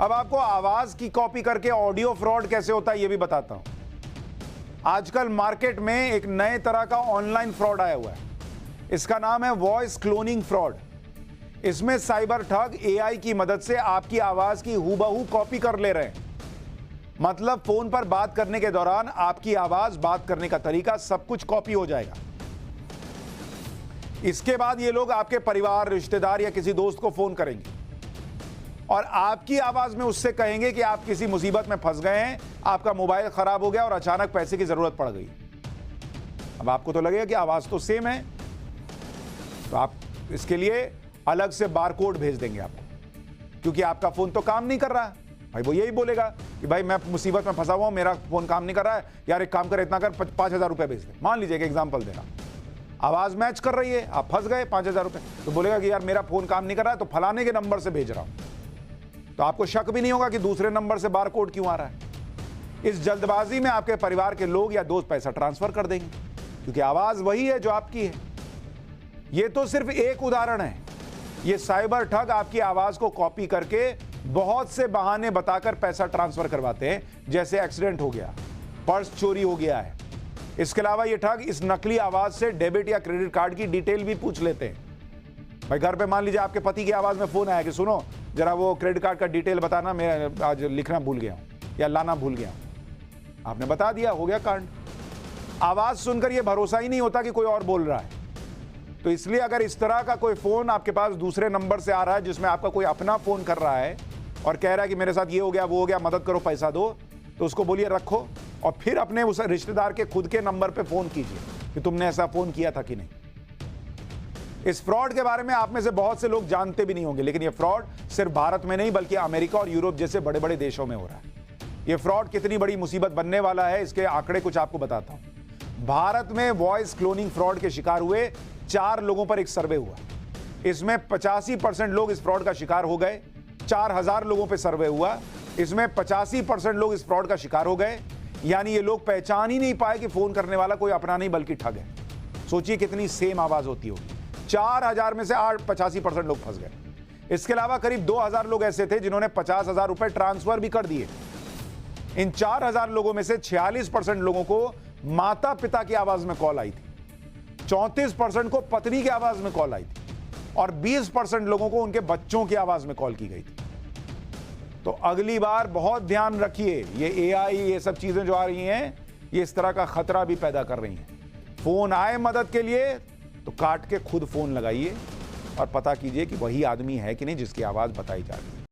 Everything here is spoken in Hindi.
अब आपको आवाज की कॉपी करके ऑडियो फ्रॉड कैसे होता है ये भी बताता हूं। आजकल मार्केट में एक नए तरह का ऑनलाइन फ्रॉड आया हुआ है। इसका नाम है वॉइस क्लोनिंग फ्रॉड। इसमें साइबर ठग एआई की मदद से आपकी आवाज की हूबहू कॉपी कर ले रहे हैं। मतलब फोन पर बात करने के दौरान आपकी आवाज, बात करने का तरीका सब कुछ कॉपी हो जाएगा। इसके बाद ये लोग आपके परिवार, रिश्तेदार या किसी दोस्त को फोन करेंगे और आपकी आवाज में उससे कहेंगे कि आप किसी मुसीबत में फंस गए हैं, आपका मोबाइल खराब हो गया और अचानक पैसे की जरूरत पड़ गई। अब आपको तो लगेगा कि आवाज तो सेम है, तो आप इसके लिए अलग से बारकोड भेज देंगे आपको, क्योंकि आपका फोन तो काम नहीं कर रहा है। भाई वो यही बोलेगा कि भाई मैं मुसीबत में फंसा हुआ हूं, मेरा फोन काम नहीं कर रहा है, यार एक काम कर, इतना कर, 5,000 रुपए भेज दे। मान लीजिए कि एग्जाम्पल दे रहा, आवाज मैच कर रही है, आप फंस गए 5,000 रुपए, तो बोलेगा कि यार मेरा फोन काम नहीं कर रहा है, तो फलाने के नंबर से भेज रहा हूं। तो आपको शक भी नहीं होगा कि दूसरे नंबर से बारकोड क्यों आ रहा है। इस जल्दबाजी में आपके परिवार के लोग या दोस्त पैसा ट्रांसफर कर देंगे, क्योंकि आवाज वही है जो आपकी है। यह तो सिर्फ एक उदाहरण है। यह साइबर ठग आपकी आवाज को कॉपी करके बहुत से बहाने बताकर पैसा ट्रांसफर करवाते हैं, जैसे एक्सीडेंट हो गया, पर्स चोरी हो गया है। इसके अलावा ये ठग इस नकली आवाज से डेबिट या क्रेडिट कार्ड की डिटेल भी पूछ लेते हैं। भाई घर पे मान लीजिए आपके पति की आवाज में फोन आया कि सुनो जरा वो क्रेडिट कार्ड का डिटेल बताना, मैं आज लिखना भूल गया हूं या लाना भूल गया हूं। आपने बता दिया, हो गया कांड। आवाज सुनकर यह भरोसा ही नहीं होता कि कोई और बोल रहा है। तो इसलिए अगर इस तरह का कोई फोन आपके पास दूसरे नंबर से आ रहा है, जिसमें आपका कोई अपना फोन कर रहा है और कह रहा है कि मेरे साथ ये हो गया, वो हो गया, मदद करो, पैसा दो, तो उसको बोलिए रखो और फिर अपने उस रिश्तेदार के खुद के नंबर पे फोन कीजिए कि तुमने ऐसा फोन किया था कि नहीं। इस फ्रॉड के बारे में आप में से बहुत से लोग जानते भी नहीं होंगे, लेकिन यह फ्रॉड सिर्फ भारत में नहीं बल्कि अमेरिका और यूरोप जैसे बड़े बड़े देशों में हो रहा है। यह फ्रॉड कितनी बड़ी मुसीबत बनने वाला है, इसके आंकड़े कुछ आपको बताता हूं। भारत में वॉइस क्लोनिंग फ्रॉड के शिकार हुए 4 लोगों पर एक सर्वे हुआ। इसमें 85% लोग इस फ्रॉड का शिकार हो गए। 4,000 लोगों पर सर्वे हुआ, इसमें 85% लोग इस फ्रॉड का शिकार हो गए। यानी ये लोग पहचान ही नहीं पाए कि फोन करने वाला कोई अपना नहीं बल्कि ठग है। सोचिए कितनी सेम आवाज होती होगी। 4,000 में से 85% लोग फंस गए। इसके अलावा करीब 2,000 लोग ऐसे थे जिन्होंने 50,000 रुपए ट्रांसफर भी कर दिए। इन 4,000 लोगों में से 46% लोगों को माता पिता की आवाज में कॉल आई थी, 34% को पत्नी की आवाज में कॉल आई थी और 20% लोगों को उनके बच्चों की आवाज में कॉल की गई थी। तो अगली बार बहुत ध्यान रखिए, ये एआई, ये सब चीजें जो आ रही हैं, ये इस तरह का खतरा भी पैदा कर रही हैं। फोन आए मदद के लिए तो काट के खुद फोन लगाइए और पता कीजिए कि वही आदमी है कि नहीं जिसकी आवाज बताई जा रही है।